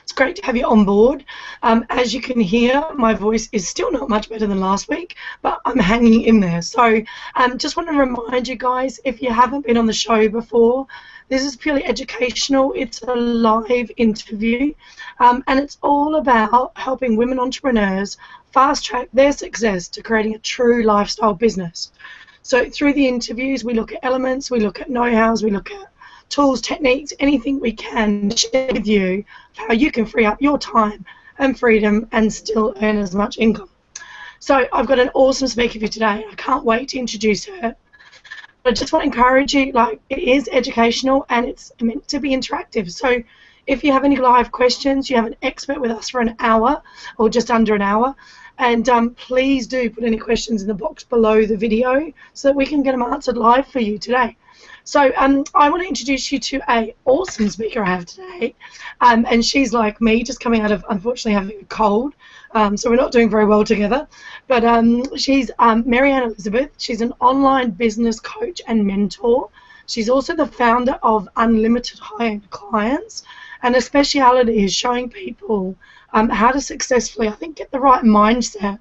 It's great to have you on board. As you can hear, my voice is still not much better than last week, but I'm hanging in there. So just want to remind you guys, if you haven't been on the show before, this is purely educational. It's a live interview, and it's all about helping women entrepreneurs fast-track their success to creating a true lifestyle business. So through the interviews, we look at elements, we look at know-hows, we look at tools, techniques, anything we can share with you how you can free up your time and freedom and still earn as much income. So I've got an awesome speaker for you today. I can't wait to introduce her. I just want to encourage you, like, it is educational and it's meant to be interactive. So if you have any live questions, you have an expert with us for an hour or just under an hour. And please do put any questions in the box below the video so that we can get them answered live for you today. So I want to introduce you to an awesome speaker I have today. And she's like me, just coming out of, unfortunately, having a cold. So we're not doing very well together. But she's Marianne Elizabeth. She's an online business coach and mentor. She's also the founder of Unlimited High-End Clients. And her speciality is showing people how to successfully, I think, get the right mindset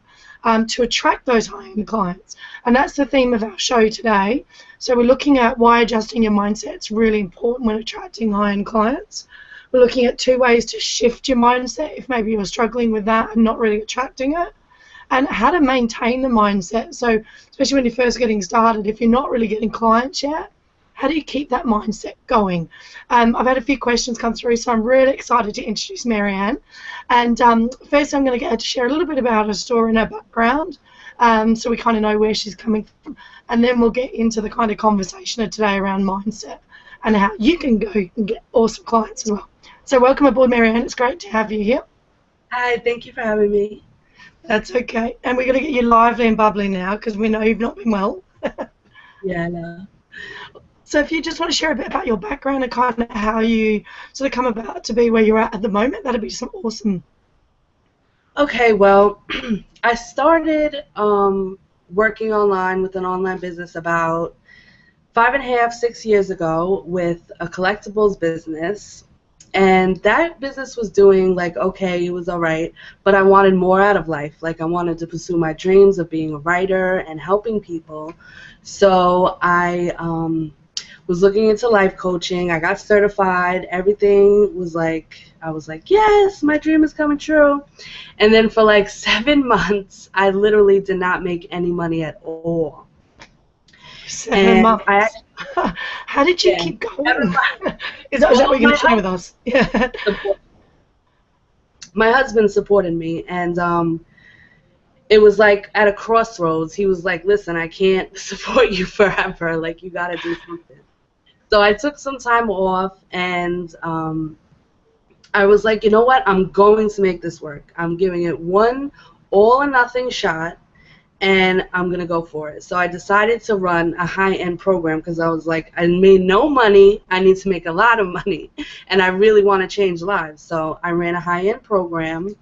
to attract those high-end clients. And that's the theme of our show today. So we're looking at why adjusting your mindset is really important when attracting high-end clients. We're looking at 2 ways to shift your mindset if maybe you're struggling with that and not really attracting it, and how to maintain the mindset. So especially when you're first getting started, if you're not really getting clients yet, how do you keep that mindset going? I've had a few questions come through, so I'm really excited to introduce Marianne. And first I'm going to get her to share a little bit about her story and her background, so we kind of know where she's coming from. And then we'll get into the kind of conversation of today around mindset and how you can go and get awesome clients as well. So welcome aboard, Marianne. It's great to have you here. Hi, thank you for having me. That's okay. And we're going to get you lively and bubbly now because we know you've not been well. Yeah, I know. So if you just want to share a bit about your background and kind of how you sort of come about to be where you're at the moment, that'd be some awesome. Okay, well, I started working online with an online business about 5.5, 6 years ago with a collectibles business. And that business was doing, like, okay, it was all right, but I wanted more out of life. Like, I wanted to pursue my dreams of being a writer and helping people. So I was looking into life coaching. I got certified. Everything was like, I was like, yes, my dream is coming true. And then for like 7 months, I literally did not make any money at all. 7 months. How did you keep going? Is that what you're going to share with us? Yeah. My husband supported me, and it was like at a crossroads. He was like, listen, I can't support you forever. Like, you got to do something. So I took some time off, and I was like, you know what? I'm going to make this work. I'm giving it one all-or-nothing shot, and I'm going to go for it. So I decided to run a high-end program because I was like, I made no money. I need to make a lot of money, and I really want to change lives. So I ran a high-end program,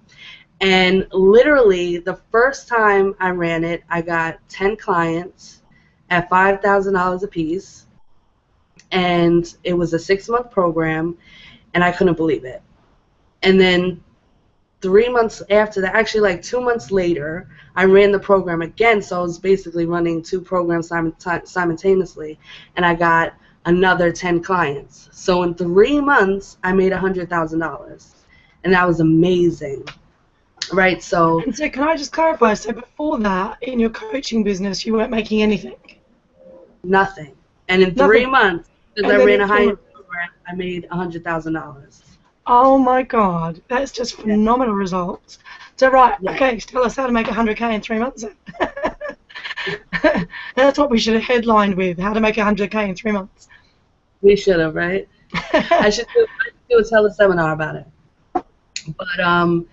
and literally the first time I ran it, I got 10 clients at $5,000 a piece. And it was a 6-month program, and I couldn't believe it. And then 3 months after that, actually like 2 months later, I ran the program again, so I was basically running 2 programs simultaneously, and I got another 10 clients. So in 3 months, I made $100,000, and that was amazing, right? So, and so can I just clarify, so before that, in your coaching business, you weren't making anything? Nothing. And in 3 months, because I ran a high-end program, I made $100,000. Oh my God, that's just phenomenal results. So right, okay, tell us how to make 100K in 3 months then. That's what we should have headlined with, how to make 100K in 3 months. We should have, right? I should do a teleseminar about it. But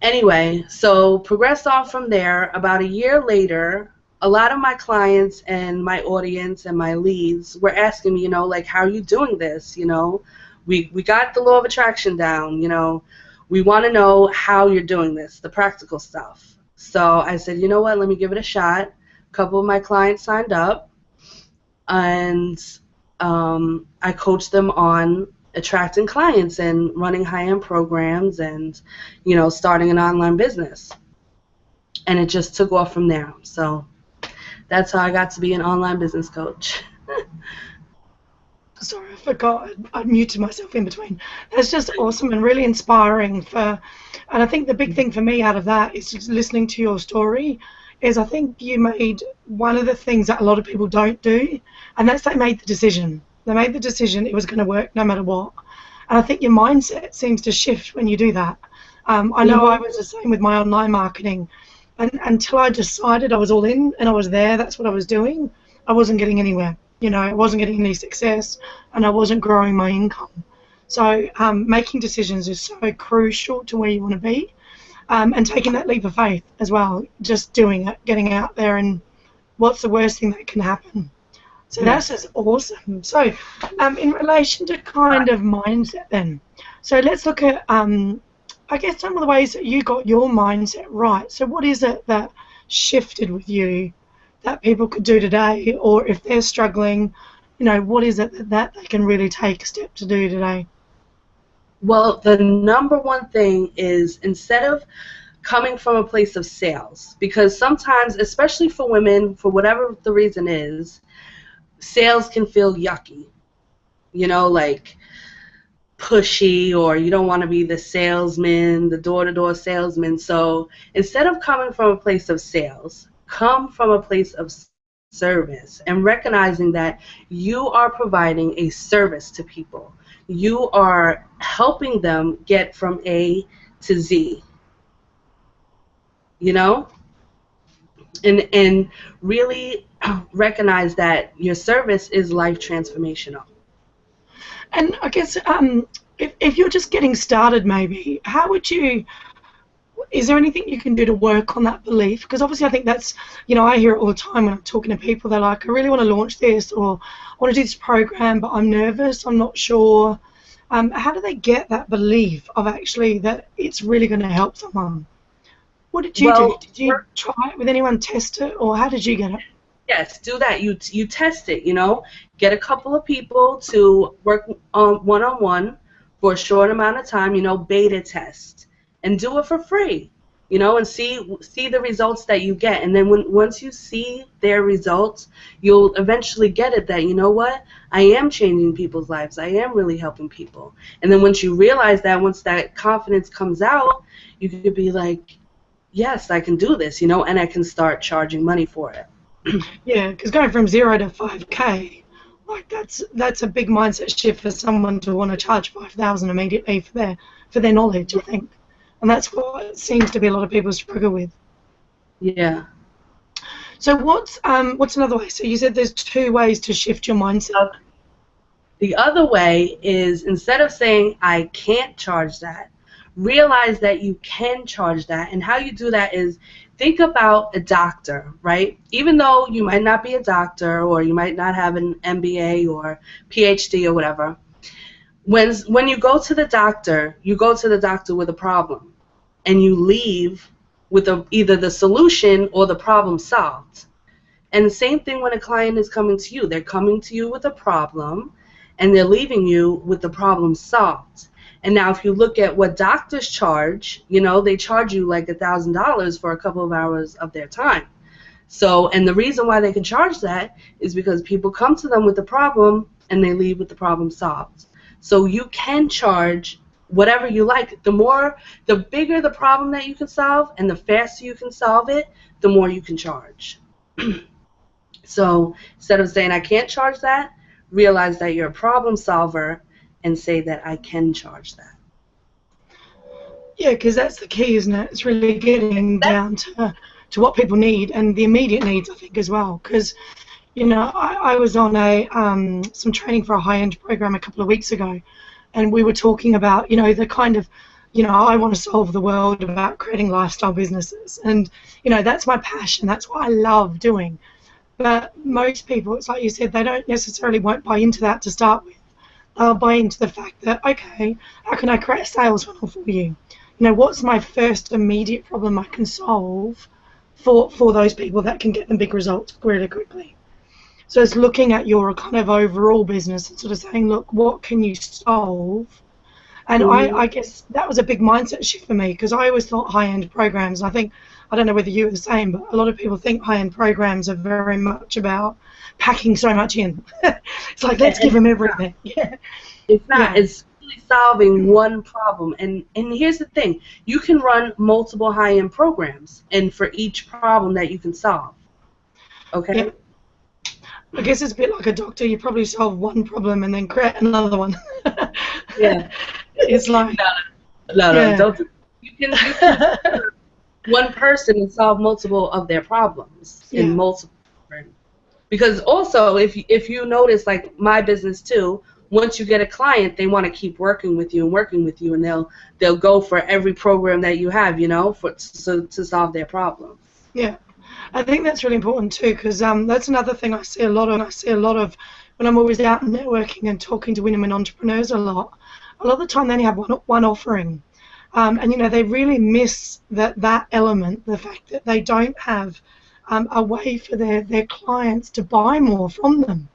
anyway, so progressed on from there. About a year later, a lot of my clients and my audience and my leads were asking me, you know, like, how are you doing this? You know, we got the law of attraction down, you know. We want to know how you're doing this, the practical stuff. So I said, you know what, let me give it a shot. A couple of my clients signed up, and I coached them on attracting clients and running high-end programs and, starting an online business. And it just took off from there. So that's how I got to be an online business coach. Sorry, I forgot. I muted myself in between. That's just awesome and really inspiring and I think the big thing for me out of that is just listening to your story is I think you made one of the things that a lot of people don't do, and that's they made the decision. They made the decision it was going to work no matter what. And I think your mindset seems to shift when you do that. I know I was the same with my online marketing. And until I decided I was all in and I was there, that's what I was doing, I wasn't getting anywhere. I wasn't getting any success and I wasn't growing my income. So making decisions is so crucial to where you want to be, and taking that leap of faith as well, just doing it, getting out there, and what's the worst thing that can happen. So that's just awesome. So in relation to kind of mindset then, so let's look at, I guess, some of the ways that you got your mindset right. So what is it that shifted with you that people could do today, or if they're struggling, what is it that they can really take a step to do today? Well, the number one thing is, instead of coming from a place of sales, because sometimes, especially for women, for whatever the reason is, sales can feel yucky, like pushy, or you don't want to be the salesman, the door-to-door salesman. So instead of coming from a place of sales, come from a place of service and recognizing that you are providing a service to people. You are helping them get from A to Z, and really recognize that your service is life transformational. And I guess if you're just getting started, maybe, is there anything you can do to work on that belief? Because obviously I think that's, I hear it all the time when I'm talking to people. They're like, I really want to launch this, or I want to do this program, but I'm nervous, I'm not sure. How do they get that belief of actually that it's really going to help someone? What did you do? Did you try it with anyone, test it, or how did you get it? Yes, do that. You test it, Get a couple of people to work on one-on-one for a short amount of time, beta test. And do it for free, and see the results that you get. And then once you see their results, you'll eventually get it that, what, I am changing people's lives. I am really helping people. And then once you realize that, once that confidence comes out, you could be like, yes, I can do this, and I can start charging money for it. Yeah, because going from 0 to 5K, like that's a big mindset shift for someone to want to charge 5,000 immediately for their knowledge, I think. And that's what it seems to be a lot of people struggle with. Yeah. So what's another way? So you said there's 2 ways to shift your mindset. The other way is, instead of saying, I can't charge that, realize that you can charge that. And how you do that is, think about a doctor, right? Even though you might not be a doctor, or you might not have an MBA or PhD or whatever, when you go to the doctor, you go to the doctor with a problem, and you leave with either the solution or the problem solved. And the same thing when a client is coming to you. They're coming to you with a problem, and they're leaving you with the problem solved. And now if you look at what doctors charge, they charge you like $1,000 for a couple of hours of their time. So, and the reason why they can charge that is because people come to them with the problem, and they leave with the problem solved. So you can charge whatever you like. The bigger the problem that you can solve, and the faster you can solve it, the more you can charge. So instead of saying I can't charge that, realize that you're a problem solver and say that I can charge that. Yeah, because that's the key, isn't it? It's really getting down to what people need, and the immediate needs, I think, as well. Because I was on some training for a high-end program a couple of weeks ago, and we were talking about, the kind of, I want to solve the world about creating lifestyle businesses. And, that's my passion. That's what I love doing. But most people, it's like you said, they won't buy into that to start with. They'll buy into the fact that, okay, how can I create a sales funnel for you? What's my first immediate problem I can solve for those people that can get them big results really quickly? So it's looking at your kind of overall business and sort of saying, look, what can you solve? And Mhm. I guess that was a big mindset shift for me, because I always thought high-end programs, I think, I don't know whether you were the same, but a lot of people think high-end programs are very much about packing so much in. It's like, let's give And them everything. Yeah. it's not. Yeah. It's really solving one problem. And here's the thing: you can run multiple high-end programs, and for each problem that you can solve. Yeah. Okay. I guess it's a bit like a doctor. You probably solve one problem and then create another one. Yeah. It's like, No. yeah. Don't. You can one person and solve multiple of their problems in Yeah. multiple different. Because also, if you notice, like my business too, once you get a client, they want to keep working with you and working with you, and they'll go for every program that you have, for to solve their problem. Yeah. I think that's really important too, because that's another thing I see a lot of. I see a lot of when I'm always out networking and talking to women entrepreneurs a lot. A lot of the time they only have one offering, and they really miss that element, the fact that they don't have a way for their clients to buy more from them.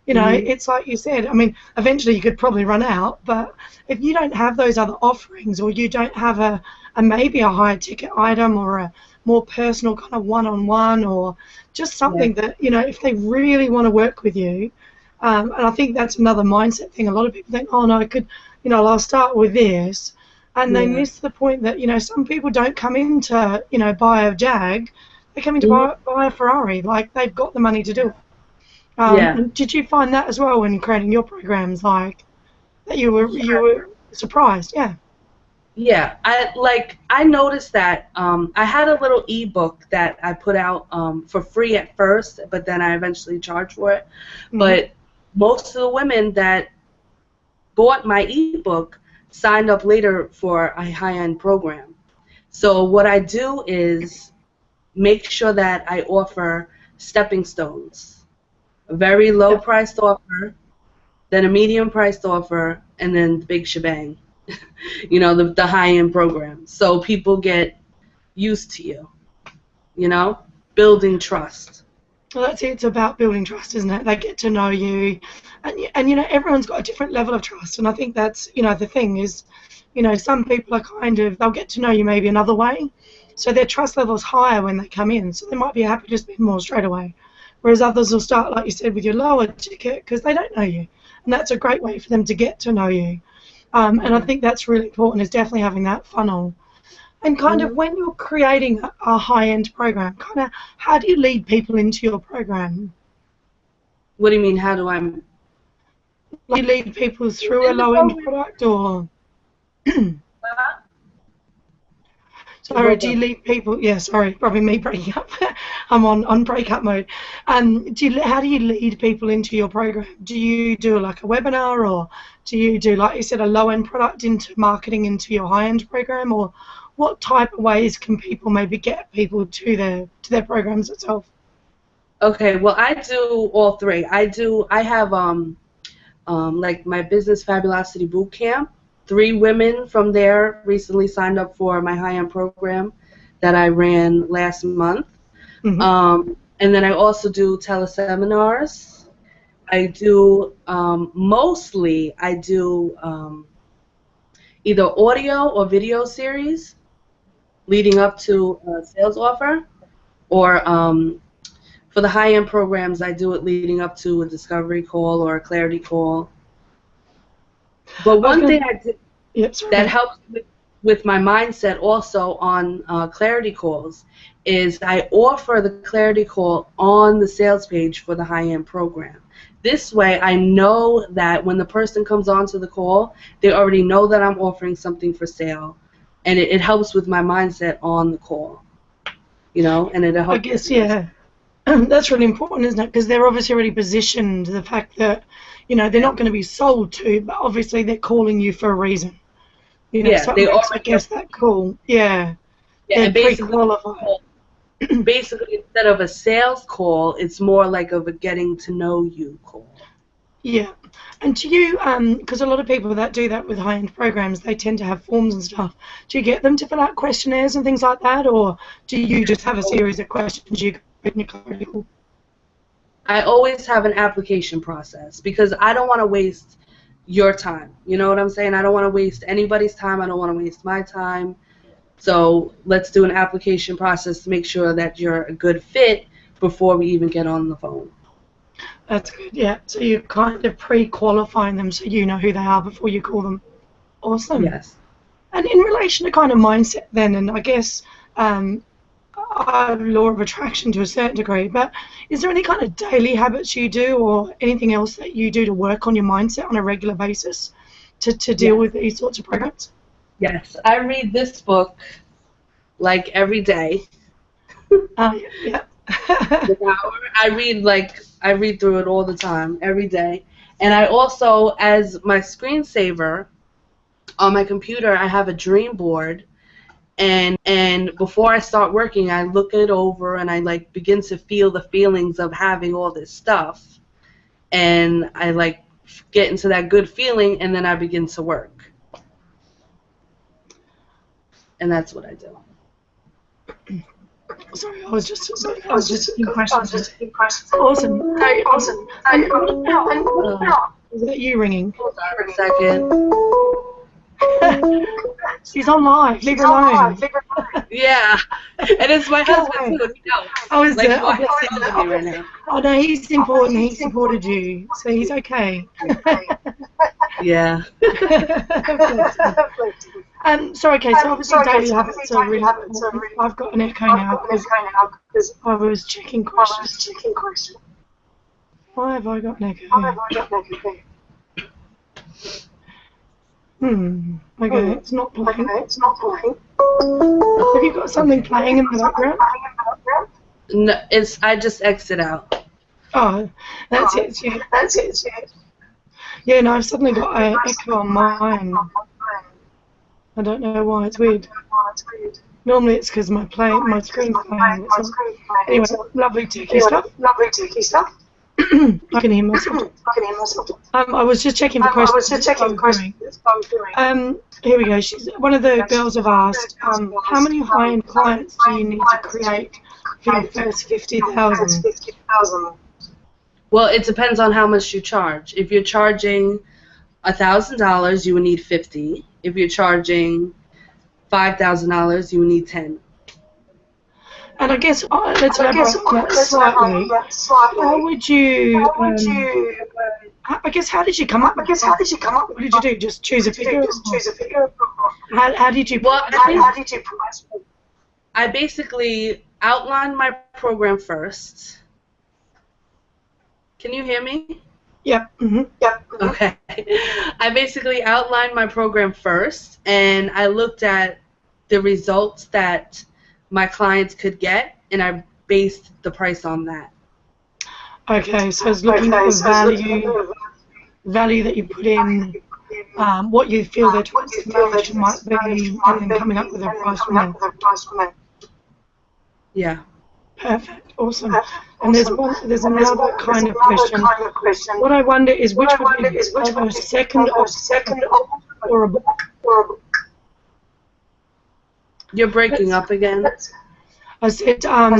Mhm. It's like you said. I mean, eventually you could probably run out, but if you don't have those other offerings, or you don't have a maybe a higher ticket item, or a more personal kind of one-on-one, or just Yeah. something that, if they really want to work with you, and I think that's another mindset thing. A lot of people think, oh no, I could, I'll start with this, and they Yeah. miss the point that, some people don't come in to, buy a Jag, they come in to Mhm. buy a Ferrari, like they've got the money to do it. Yeah. And did you find that as well when creating your programs, like that you Yeah. were surprised? Yeah. Yeah, I noticed that I had a little ebook that I put out for free at first, but then I eventually charged for it. Mhm. But most of the women that bought my ebook signed up later for a high-end program. So what I do is make sure that I offer stepping stones, a very Yeah. low-priced offer, then a medium-priced offer, and then the big shebang. The high-end program. So people get used to you, you know, building trust. Well, that's it. It's about building trust, isn't it? They get to know you, and everyone's got a different level of trust, and I think that's the thing is, some people are kind of they'll get to know you maybe another way, so their trust level's higher when they come in, so they might be happy to spend more straight away, whereas others will start, like you said, with your lower ticket because they don't know you, and that's a great way for them to get to know you. And I Yeah. think that's really important, is definitely having that funnel. And kind of Hmm. when you're creating a high-end program, kind of how do you lead people into your program? What do you mean? How do I Do you lead people through a in the low-end program? product, or You sorry, broke do you up. lead people? Yeah, sorry, probably me breaking up. I'm on breakup mode. How do you lead people into your program? Do you do like a webinar, or do you do, like you said, a low-end product into marketing into your high-end program, or what type of ways can people maybe get people to their programs itself? Okay, well, I do all three. I have like my business fabulosity boot camp. 3 women from there recently signed up for my high-end program that I ran last month. Hmm. And then I also do teleseminars. I do mostly I do either audio or video series leading up to a sales offer, or for the high-end programs, I do it leading up to a discovery call or a clarity call. But I was one thing going to, I did yep, that sorry. helps with my mindset also on clarity calls is I offer the clarity call on the sales page for the high-end program. This way I know that when the person comes onto the call, they already know that I'm offering something for sale, and it helps with my mindset on the call, and it I helps. guess, yeah. That's really important, isn't it? Because they're obviously already positioned. The fact that, they're Yeah, not going to be sold to, but obviously they're calling you for a reason. yeah, So it they makes, I already know. guess, that call. Yeah, Yeah, they're and basically, pre-qualified. basically instead of a sales call, it's more like of a getting to know you call. Yeah. And do you, because a lot of people that do that with high-end programs, they tend to have forms and stuff. Do you get them to fill out questionnaires and things like that, or do you just have a series of questions you put in your call? I always have an application process because I don't want to waste your time. You know what I'm saying? I don't want to waste anybody's time. I don't want to waste my time. So let's do an application process to make sure that you're a good fit before we even get on the phone. That's good, yeah. So you're kind of pre-qualifying them so you know who they are before you call them. Awesome. Yes. And in relation to kind of mindset then, and I guess I have law of attraction to a certain degree, but is there any kind of daily habits you do or anything else that you do to work on your mindset on a regular basis to deal Yes. with these sorts of programs? Yes. I read this book like every day. Yeah. An hour. I read through it all the time, every day. And I also, as my screensaver on my computer, I have a dream board. And before I start working, I look it over and I like begin to feel the feelings of having all this stuff. And I like get into that good feeling, and then I begin to work. And that's what I do. Sorry, I was just asking questions. Awesome. Awesome. And is that you ringing? Hold on a second. She's on live. Leave her alone. Yeah. And it's my husband too. No. Oh, is Like, it? why is he with me right now? Oh no, he's important. He supported you, so he's okay. Yeah. Sorry, Kate. So obviously daily habits are really important. I've got an echo now because I was checking questions. Why have I got an echo? Okay, it's not playing. Have you got something playing in the background? No, I just exit out. Oh, that's it. Yeah. Yeah, no, I've suddenly got an echo on mine. I don't know why. It's weird. Normally it's because my screen's playing. Anyway, lovely techie stuff. I can hear myself. I was just checking for questions. Here we go. One of the girls have asked, how many high-end clients do you need to create for your first 50,000? Well, it depends on how much you charge. If you're charging $1,000, you would need 50. If you're charging $5,000, you would need 10. And I guess let's elaborate on that slightly. How would you? I guess how did you come up? What did you do? Just choose a figure? How did you? Well, I basically outlined my program first. Can you hear me? Yep. Okay. I basically outlined my program first, and I looked at the results that my clients could get, and I based the price on that. Okay, so it's looking at the value that you put in, what you feel their transformation might be, and then coming up with a price from there. Yeah. Perfect. Awesome. And there's another kind of question. What I wonder is which would be a second or a book? You're breaking up again. I said, yeah,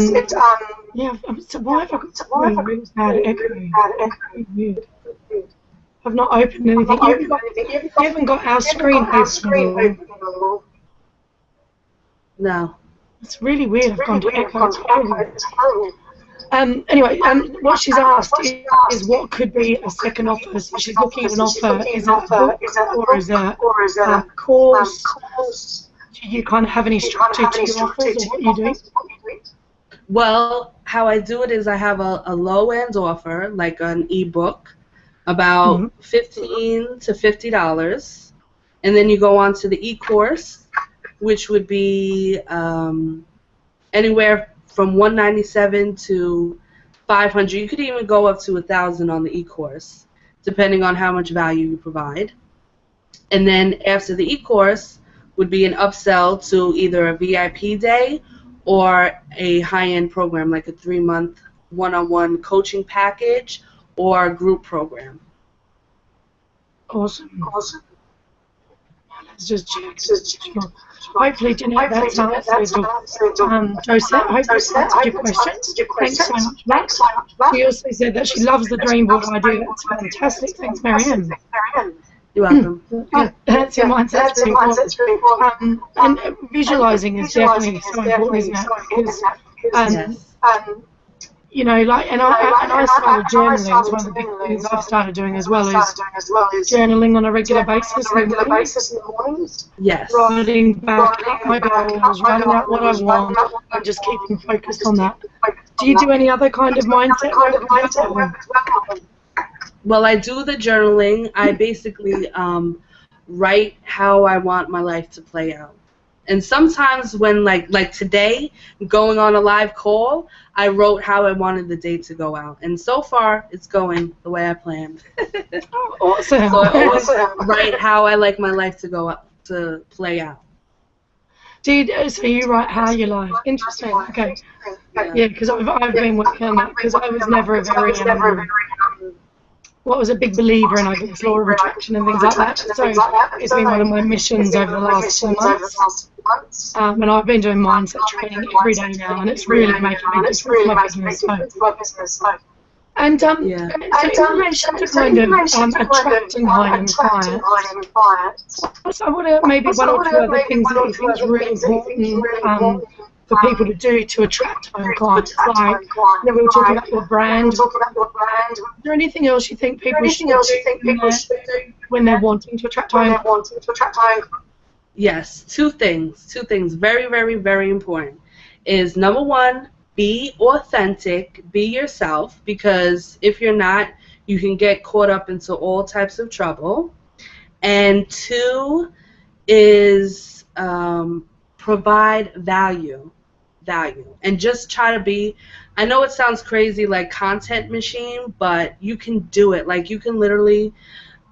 so why have I got really bad echo? Weird. I've not opened anything. You haven't got our screen open. No. It's really weird. I've gone to echo. It's horrible. Anyway, what she's asked is what could be a second offer. So she's looking at an offer. Is it a book or is it a course? Do you kind of have any structure to your offers or what you do? Well, how I do it is I have a low-end offer, like an ebook, about $15 to $50, and then you go on to the e-course, which would be anywhere from $197 to $500. You could even go up to $1,000 on the e-course, depending on how much value you provide. And then after the e-course would be an upsell to either a VIP day or a high-end program, like a 3-month one-on-one coaching package or a group program. Awesome. has just checked. Hopefully, Jeanette, that's answered. Josette, hope that's answered your question. Thanks so much for that. She also said that she loves the dream board idea. That's fantastic. Thanks, Marianne. You're welcome. That's your mindset. That's really important. And visualizing is definitely so important, isn't it? Because, you know, like, and I started journaling. It's one of the big things I've started doing as well is journaling on a regular basis in the mornings. Yes. Writing back up my goals, writing out what I want, and just keeping focused on that. Do you do any other kind of mindset work? Well, I do the journaling. I basically write how I want my life to play out. And sometimes when, like today, going on a live call, I wrote how I wanted the day to go out. And so far, it's going the way I planned. Awesome. So I always write how I like my life to go out, to play out. So you write how you like. Interesting. Okay. Yeah, because I've been working on that because I was never a very was a big believer in, I guess, law of attraction and things like that. So it's been one of my missions over the last 4 months. And I've been doing mindset training every day now, and it's really making a big difference to my business. And so in relation to kind of attracting high-end clients, so what are maybe one or two other things that you think is really important for people to do to attract high-end clients? Like, we were talking about your brand. Is there anything else you think people should do when they're wanting to attract high-end clients? Yes, two things. Very, very, very important. Is number one, be authentic, be yourself, because if you're not, you can get caught up into all types of trouble. And two is provide value. And just try to be, I know it sounds crazy like content machine, but you can do it. Like, you can literally,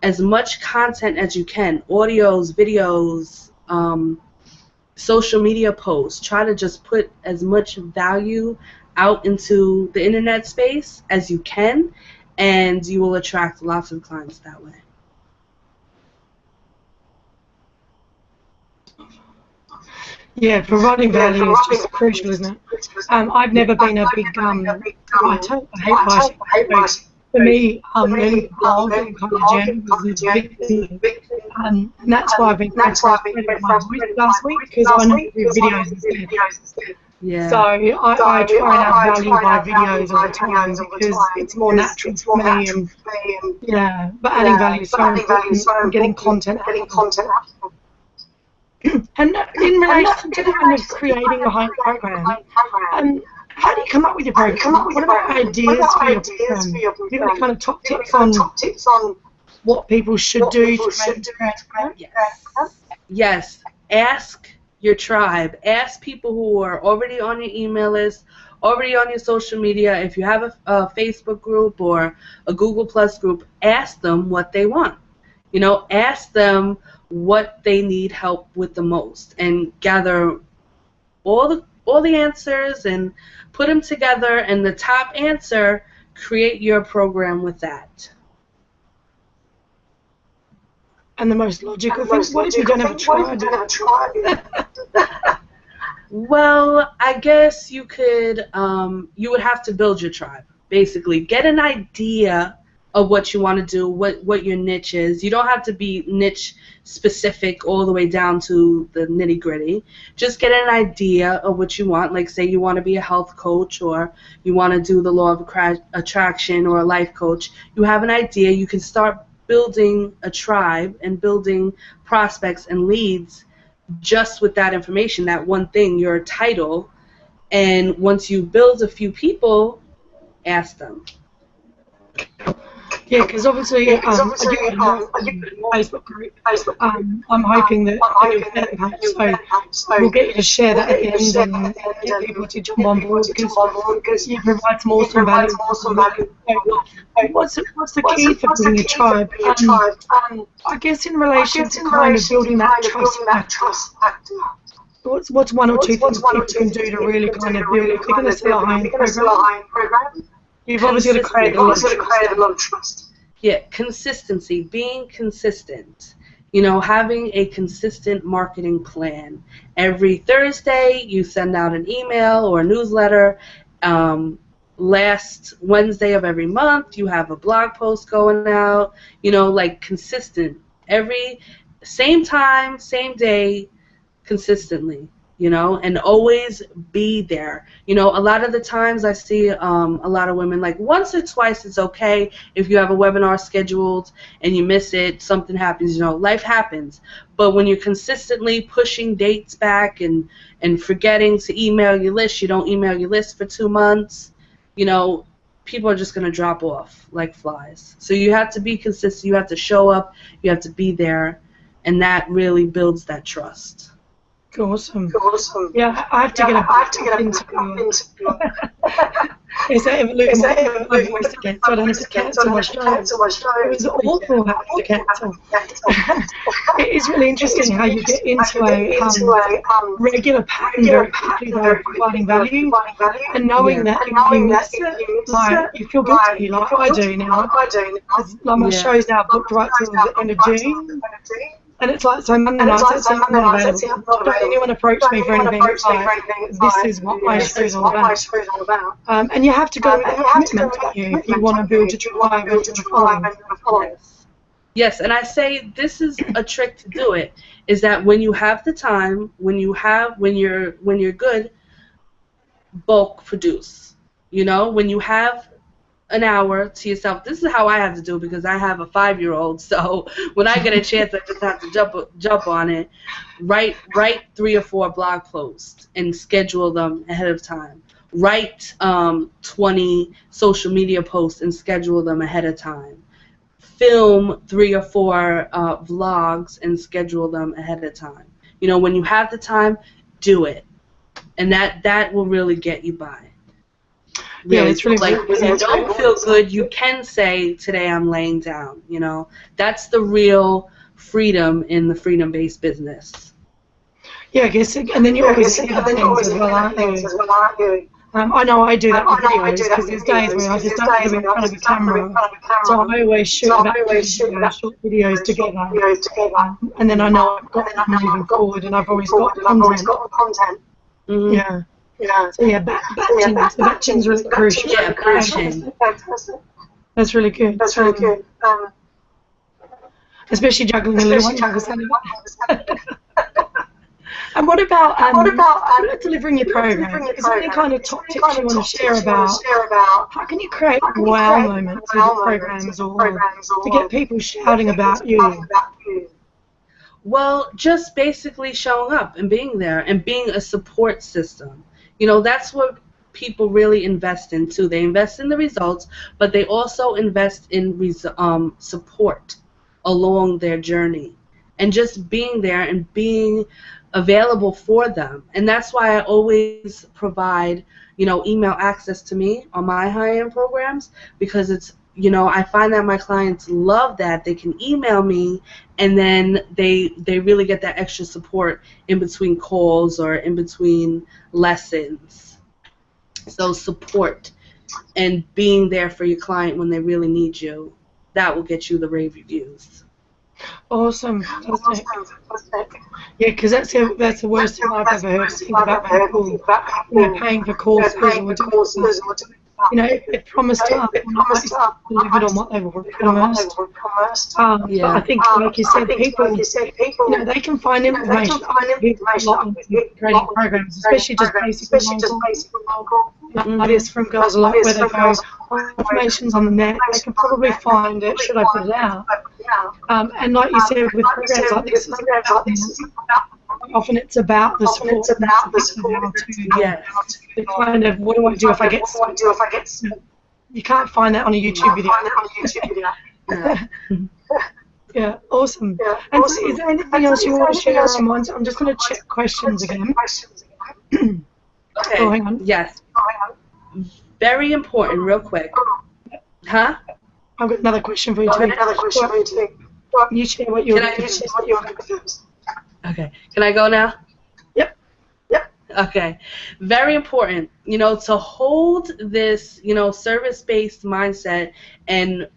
as much content as you can, audios, videos, social media posts, try to just put as much value out into the internet space as you can, and you will attract lots of clients that way. Yeah, providing value is just crucial, isn't it? I've never been a big writer. I hate writing. For me, learning to blog and kind of journal is a big thing. And that's why I've been frustrated with my voice last week, because I know to do videos instead. Yeah. So I try and add value by videos all the time because it's more natural for me. And yeah, but adding value is so important and getting content out. And in relation to kind of creating a high program, how do you come up with your program? What about ideas for your program? Do you have any kind of top tips on what people should do to create a program? Yes. Ask your tribe. Ask people who are already on your email list, already on your social media. If you have a Facebook group or a Google Plus group, ask them what they want. You know, ask them what they need help with the most, and gather all the answers and put them together, and the top answer, create your program with that. And the most logical thing, what if you don't have a tribe? Well, I guess you could, you would have to build your tribe, basically. Get an idea of what you want to do, what your niche is. You don't have to be niche specific all the way down to the nitty gritty. Just get an idea of what you want. Like, say you want to be a health coach, or you want to do the law of attraction, or a life coach. You have an idea. You can start building a tribe and building prospects and leads just with that information, that one thing, your title. And once you build a few people, ask them. Yeah, because obviously, I do a Facebook group. I'm hoping that on your fan page, so we'll get you to share that at the end and get people to jump on board, because you provide some awesome value. What's the key for building a tribe? I guess in relation to kind of building that trust factor. What's one or two things people can do to really kind of build, if they're going to see a high-end program? You've obviously got to create a lot of trust. Yeah, consistency, being consistent. You know, having a consistent marketing plan. Every Thursday, you send out an email or a newsletter. Last Wednesday of every month, you have a blog post going out. You know, like consistent. Every same time, same day, consistently, you know, and always be there. You know, a lot of the times I see a lot of women, like once or twice it's okay if you have a webinar scheduled and you miss it, something happens, you know, life happens. But when you're consistently pushing dates back and forgetting to email your list, you don't email your list for 2 months, you know, people are just going to drop off like flies. So you have to be consistent, you have to show up, you have to be there, and that really builds that trust. Awesome. Awesome. Yeah, I have to get a into is that ever my voice again? So I don't have to cancel my show. It was awful having to cancel. It is really interesting how you get into a regular pattern very quickly by providing value, and knowing that if you miss it, like you feel guilty, like I do now. Like my show's now booked right till the end of June. And it's like, so Monday nights, I'm not available. Don't anyone approach me for anything. It's like, this is what my show's all about. And you have to go with that commitment, don't you, if you want to build your tribe and your following. Yes, and I say this is a trick to do it, is that when you have the time, when you're good, bulk produce. You know, when you have an hour to yourself. This is how I have to do it because I have a 5-year-old. So when I get a chance, I just have to jump on it. Write 3 or 4 blog posts and schedule them ahead of time. Write 20 social media posts and schedule them ahead of time. Film 3 or 4 vlogs and schedule them ahead of time. You know, when you have the time, do it, and that will really get you by. Really, yeah, it's really like when you don't feel good, you can say, today I'm laying down, you know. That's the real freedom in the freedom-based business. Yeah, I guess, and then you always hear the things as well, aren't you? I know I do that with videos, because there's days where I just don't want to be in front of a camera, so I always shoot about short videos together, and then I know I've got them moving forward, and I've always got content. Mm-hmm. Yeah. Yeah. So yeah, batching's really crucial. Yeah, batching. That's really good. That's really good. Especially juggling a little one. And what about delivering your program? Is there any kind of top tips you want to share about how can you create wow moments with your programs or to get people shouting about you? Well, just basically showing up and being there and being a support system. You know, that's what people really invest in too. They invest in the results, but they also invest in support along their journey, and just being there and being available for them. And that's why I always provide, you know, email access to me on my high-end programs, because it's, you know, I find that my clients love that. They can email me, and then they really get that extra support in between calls or in between lessons. So support and being there for your client when they really need you, that will get you the rave reviews. Awesome. Fantastic. Yeah, because that's the worst thing I've ever heard. Think about people, you know, paying for courses or doing, you know, if they promised up, delivered on what they were promised. But I think, like you said, people, you know, they can find information. A lot of training programs, especially just basic local. Ideas from girls a lot where they go, information's on the net, they can probably find it, should I put it out? And like you said, with programs like this, often it's about the support, the kind of, what do I do if I get stuck? You can't find that on a YouTube video. Yeah, awesome. And so is there anything else you want to share on mine? I'm just going to check questions again. Okay. Oh, hang on. Yes. Very important, real quick. Huh? I've got another question for you too. You share what you're Okay. Can I go now? Yep. Okay. Very important, you know, to hold this, you know, service-based mindset and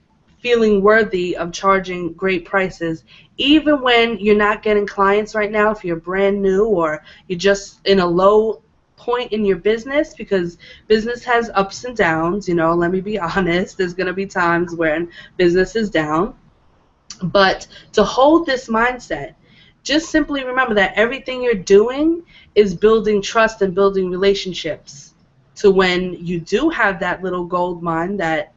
feeling worthy of charging great prices, even when you're not getting clients right now, if you're brand new or you're just in a low point in your business, because business has ups and downs, let me be honest. There's going to be times when business is down. But to hold this mindset, just simply remember that everything you're doing is building trust and building relationships. So when you do have that little gold mine that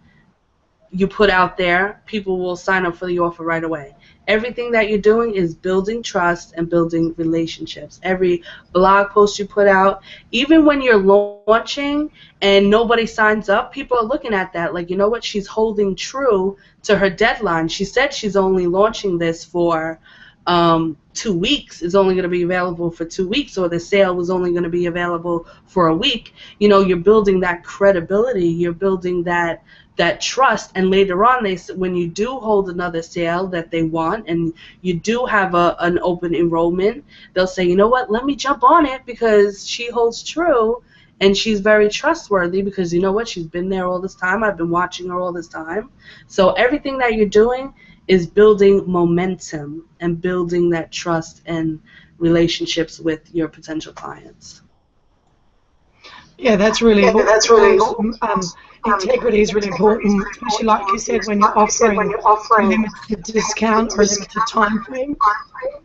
you put out there, people will sign up for the offer right away. Everything that you're doing is building trust and building relationships. Every blog post you put out, even when you're launching and nobody signs up, people are looking at that like, you know what, she's holding true to her deadline. She said she's only launching this for 2 weeks, is only going to be available for 2 weeks, or the sale was only going to be available for a week. You're building that credibility, you're building that trust, and later on, when you do hold another sale that they want and you do have an open enrollment, they'll say, you know what, let me jump on it because she holds true and she's very trustworthy because you know what, she's been there all this time, I've been watching her all this time. So everything that you're doing is building momentum and building that trust and relationships with your potential clients. Yeah, that's really awesome. Integrity is really important, especially like you said, when you're offering a limited discount or a limited time frame.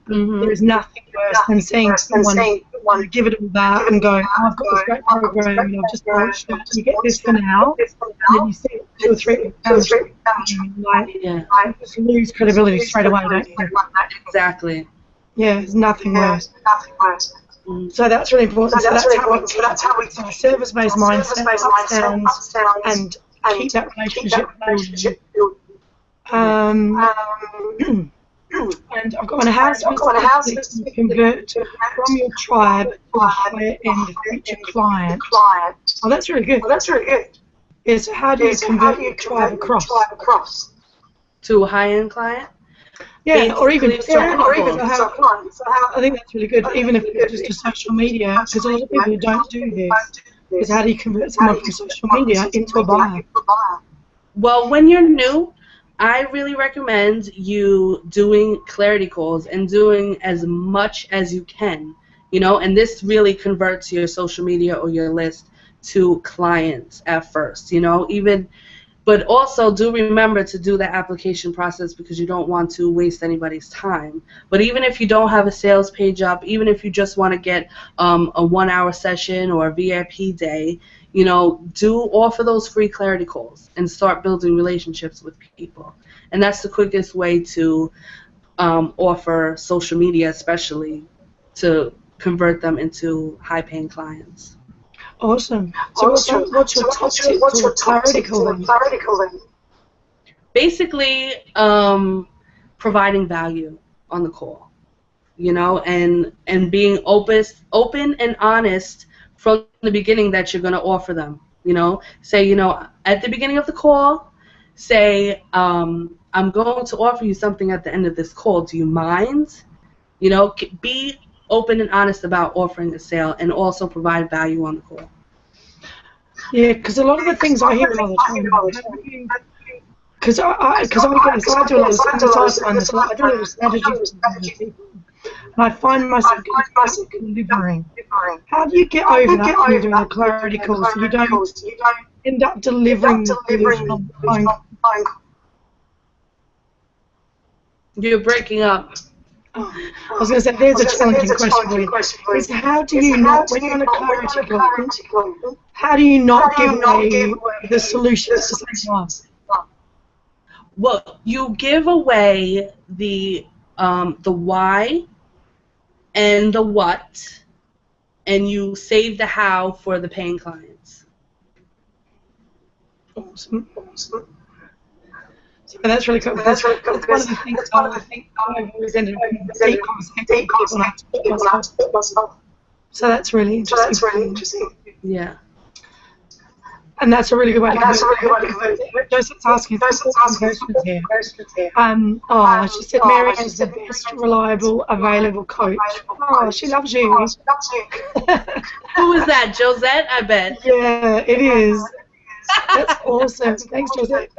There is nothing worse than seeing someone give it all that and go, oh, I've got this great program and I've just launched it. You get this for now, and then you see it 2 or 3 times, you just lose credibility straight away, don't you? Exactly. Yeah, there's nothing worse. So that's really important. So that's how we service-based mindset, ups, downs, and keep that relationship building. And I've got one house to convert from your tribe to a higher-end future client. Oh, that's really good. Yeah, so how do you convert your tribe across? To a high-end client? Yeah, or even I think that's really good, even if it's just to social media, because a lot of people who don't do this is how do you convert someone from social media into a buyer? Well, when you're new, I really recommend you doing clarity calls and doing as much as you can, and this really converts your social media or your list to clients at first, but also do remember to do the application process because you don't want to waste anybody's time. But even if you don't have a sales page up, even if you just want to get a 1-hour session or a VIP day, do offer those free clarity calls and start building relationships with people. And that's the quickest way to offer social media, especially, to convert them into high-paying clients. Awesome. So what's your top tip for clarity calling? Basically, providing value on the call, and being open and honest from the beginning that you're going to offer them. Say, at the beginning of the call, say, I'm going to offer you something at the end of this call. Do you mind? Be open and honest about offering a sale, and also provide value on the call. Yeah, because a lot of the things I hear all the time, because I do a lot of strategies with people, and I find myself delivering. How do you get over that when you're doing a clarity call so you don't end up delivering the solution on the phone? You're breaking up. I was going to say, there's a challenging question for you. Is how do you not, when you're on a clarity call, how do you not give away the solution at the same time? Well, you give away the why and the what, and you save the how for the paying clients. Awesome. So that's really cool. That's one of the things I've always ended up in deep conversation with people myself. So that's really interesting. Yeah. And that's a really good way to convert it. Joseph's asking for questions here. She said Mary is the best reliable, available coach. Oh, she loves you. Who is that? Josette, I bet. Yeah, it is. That's awesome. Thanks, Josette.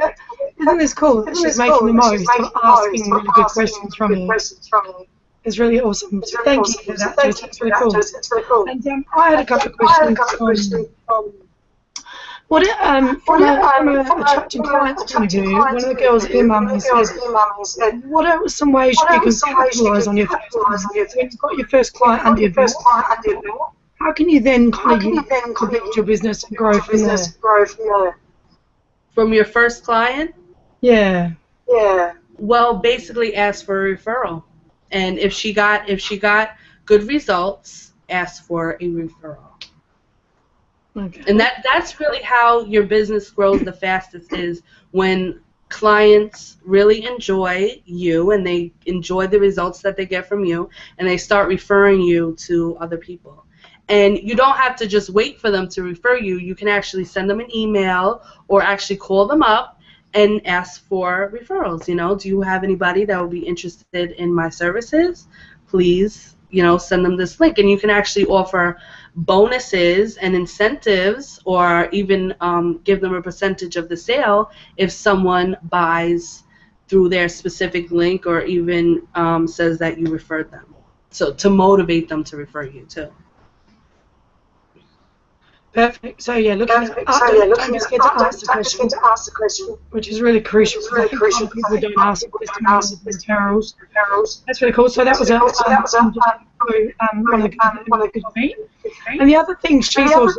Isn't this cool that she's making the most of asking really good questions from you? It's really awesome. So thank you for that, Jess. It's really cool. And I had a couple of questions from a attracting clients point of view. One of the girls emailed me and said, what are some ways you can capitalise on your first client? When you've got your first client under your belt, how can you then kind of build your business and grow from there? From your first client? Yeah. Well, basically ask for a referral. And if she got good results, ask for a referral. Okay. And that's really how your business grows the fastest, is when clients really enjoy you and they enjoy the results that they get from you, and they start referring you to other people. And you don't have to just wait for them to refer you. You can actually send them an email or actually call them up and ask for referrals. You know, do you have anybody that would be interested in my services? Please, you know, send them this link. And you can actually offer bonuses and incentives, or even give them a percentage of the sale if someone buys through their specific link, or even says that you referred them. So to motivate them to refer you too. Perfect. So yeah, don't be scared to ask the question, which is really crucial. I think some people don't ask testimonials and referrals. That's really cool. So that was one of the good things. And the other thing she asked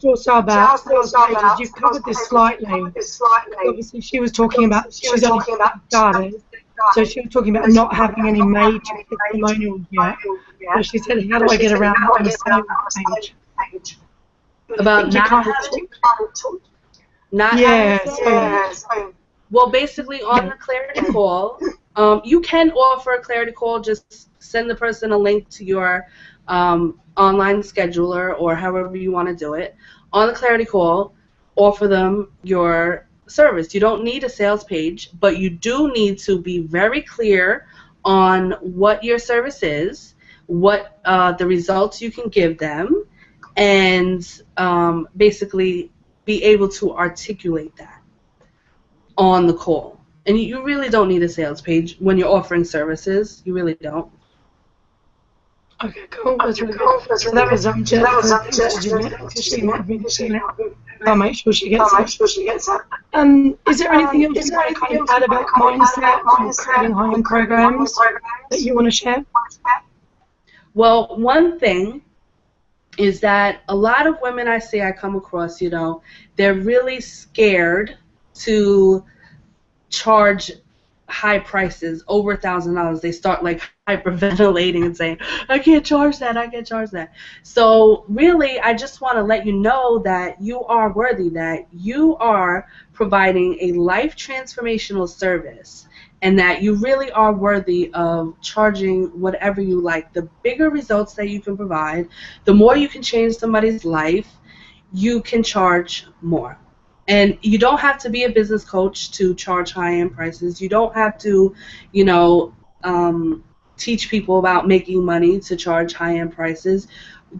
also about sales pages. You've covered this slightly. Obviously, she was talking about she's only started. So she was talking about not having any major testimonials yet. So she said, how do I get around on a sales page? About not having. Well, basically on the clarity call, you can offer a clarity call. Just send the person a link to your online scheduler, or however you want to do it. On the clarity call, offer them your service. You don't need a sales page, but you do need to be very clear on what your service is, what the results you can give them, and basically be able to articulate that on the call. And you really don't need a sales page when you're offering services. You really don't. Okay, cool. That's really good. So that was I'll make sure she gets that. Is there anything else you want to kind of add about mindset and creating high-end programs that you want to share? Well, one thing is that a lot of women I come across, you know, they're really scared to charge high prices, over $1,000. They start like hyperventilating and saying, I can't charge that. So really, I just want to let you know that you are worthy, that you are providing a life transformational service, and that you really are worthy of charging whatever you like. The bigger results that you can provide, the more you can change somebody's life, you can charge more. And you don't have to be a business coach to charge high-end prices. You don't have to, you know, teach people about making money to charge high-end prices.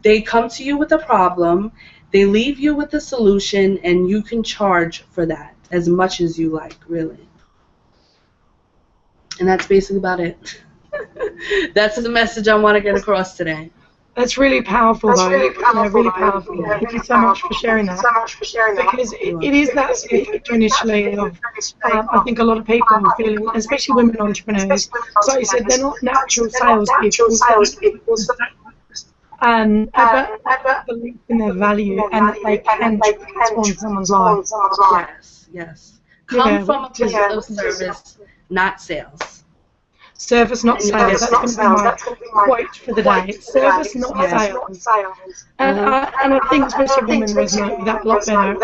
They come to you with a problem, they leave you with a solution, and you can charge for that as much as you like, really. And that's basically about it. That's the message I want to get across today. That's really powerful, though. Really powerful. Thank you so much for sharing that. Because it is that factor initially of, I think a lot of people are feeling, especially women entrepreneurs, so you said they're not natural salespeople, but believe in their value and that they can transform someone's life. Yes. Come from a place of service, not sales. Service, not sales. That's going to be my quote for the day. Service, not sales. And I think especially women resonate with that a lot better. It's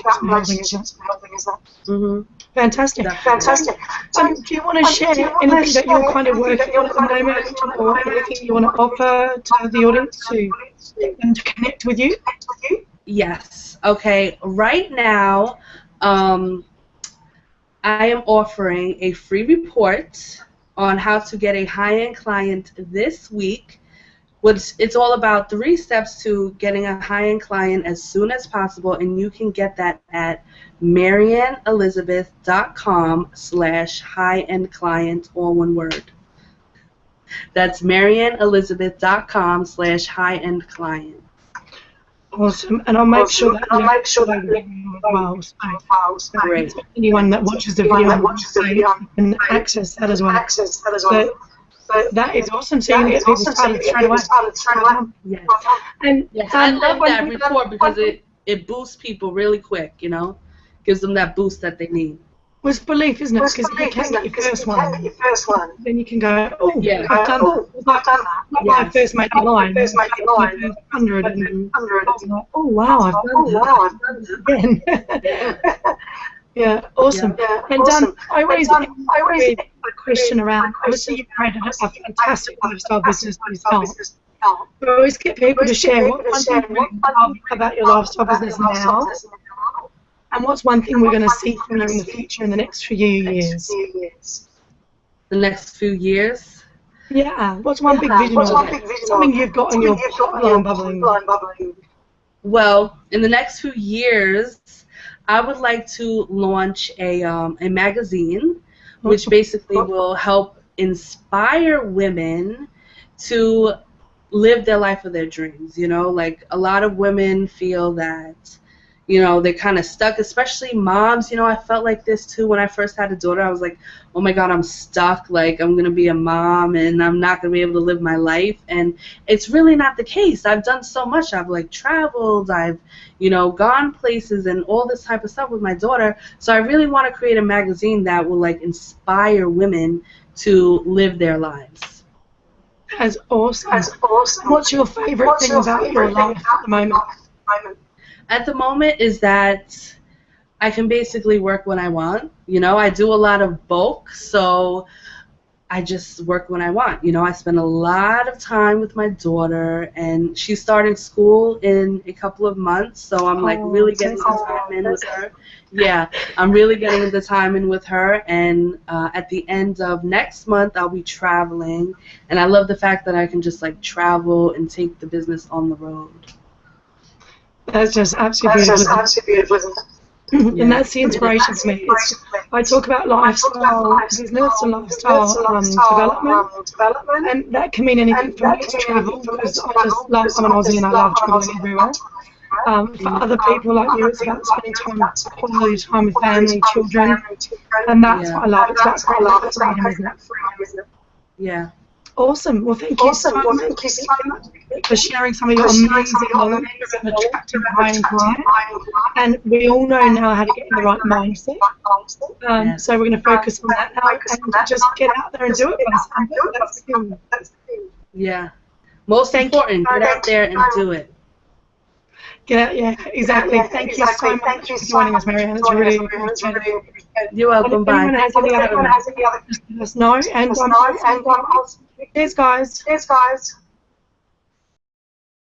about relationships and helping, isn't it? Fantastic. Do you want to share anything that you're kind of working on at the moment, or anything you want to offer to the audience to get them to connect with you? Yes. Okay. Right now, I am offering a free report on how to get a high-end client this week It's all about 3 steps to getting a high-end client as soon as possible, and you can get that at mariannelizabeth.com/high-end client, all one word. That's mariannelizabeth.com/high-end client. Awesome, and I'll make sure that link as well. So Great. anyone that watches the video can access that as well. So that is awesome. So you can get people started straight away. Yes. And yes, I love that report because it boosts people really quick, you know, gives them that boost that they need. Was belief, isn't it? Because if you can get your first one, then you can go, oh, yeah, I've done that. Like my first made the line, my first 100, and I was like, oh wow, I've done that again. Yeah, awesome. And I always get a question around, obviously you've created a fantastic lifestyle business yourself. I always get people to share what one thing you love about your lifestyle business now, and what's one thing we're going to see from you in the future in the next few years? The next few years? Yeah. What's one big vision? Something you've got in your pipeline bubbling? Well, in the next few years, I would like to launch a magazine, which basically will help inspire women to live their life of their dreams. You know, like a lot of women feel that, you know, they're kind of stuck, especially moms. You know, I felt like this too when I first had a daughter. I was like, oh my God, I'm stuck. Like, I'm going to be a mom and I'm not going to be able to live my life. And it's really not the case. I've done so much. I've like traveled. I've, you know, gone places and all this type of stuff with my daughter. So I really want to create a magazine that will like inspire women to live their lives. That's awesome. What's your favorite thing about your life at the moment? At the moment is that I can basically work when I want. You know, I do a lot of bulk, so I just work when I want. You know, I spend a lot of time with my daughter, and she's starting school in a couple of months, so I'm like really getting the time in with her. Yeah, I'm really getting the time in with her, and at the end of next month, I'll be traveling, and I love the fact that I can just like travel and take the business on the road. That's just absolutely beautiful. And that's the inspiration for me. I talk about lifestyle business and lifestyle development, and that can mean anything from me to travel, because I just love, I'm an Aussie and I love traveling everywhere. For other people like you, it's about spending quality time with family, children, and that's what I love. It's about freedom, isn't it? Yeah. Awesome. Well, thank you so much for sharing some of your amazing and attractive high-end clients. And we all know now how to get in the right mindset. So we're going to focus on that now and just get out there and do it. That's the thing. Yeah. Most important, get out there and do it. Yeah, exactly. Thank you so much for joining us, Marianne. It's really appreciated. You're welcome. Bye. If anyone has any other, just let us know. And cheers, guys.